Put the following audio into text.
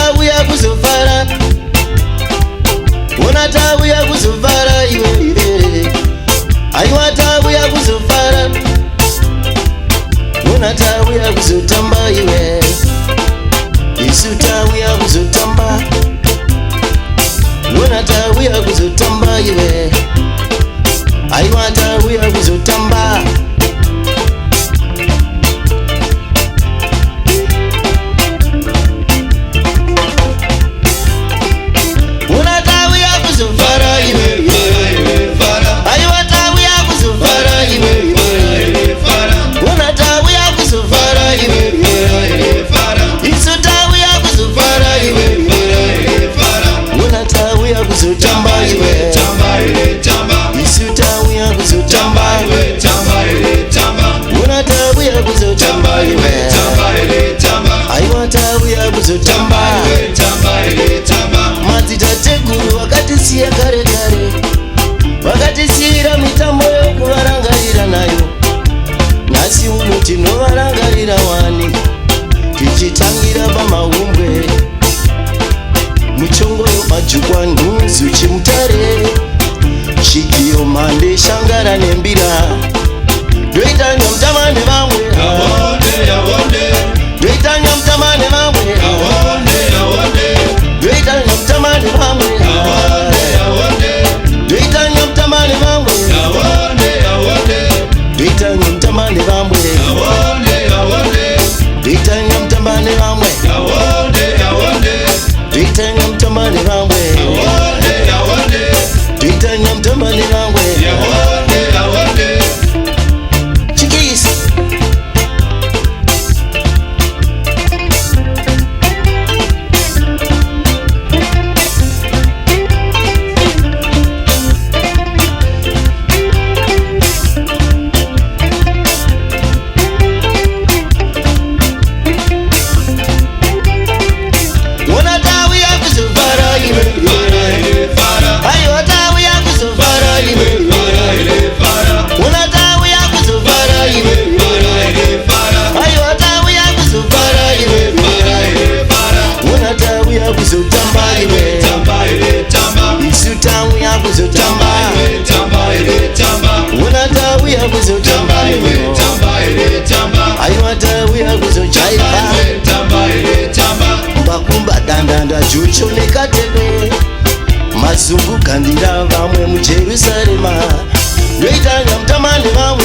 tabuya kuzofara, ona tabuya kuzofara iwe. Aiwa tabuya kuzofara, ona tabuya kuzotamba iwe. Isu tabuya kuzotamba, ona tabuya kuzotamba iwe. Aiwa tabuya kuzotamba. Madzitateguru vakatisiya kare kare, vakatisiyira mitambo yokuvarangarira nayo. Nhasi uno tinovarangarira wani, tichitangira pamahumbwe, muchongoyo, majukwa, nhunzu, chimutare, chigiyo, mhande, shangara nembira. Ndoita nyamutama nevamwe, ndoita nyamutama nevamwe, ndoita nyamutama nevamwe, ndoita nyamutama nevamwe, ndoita nyamutama nevamwe, ndoita nyamutama nevamwe, ndoita nyamutama nevamwe, ndoita nyamutama nevamwe. Chikisi jucho nekatebe mazungukandira vamwe mujerusarema. Ndoita nyamutama nevamwe,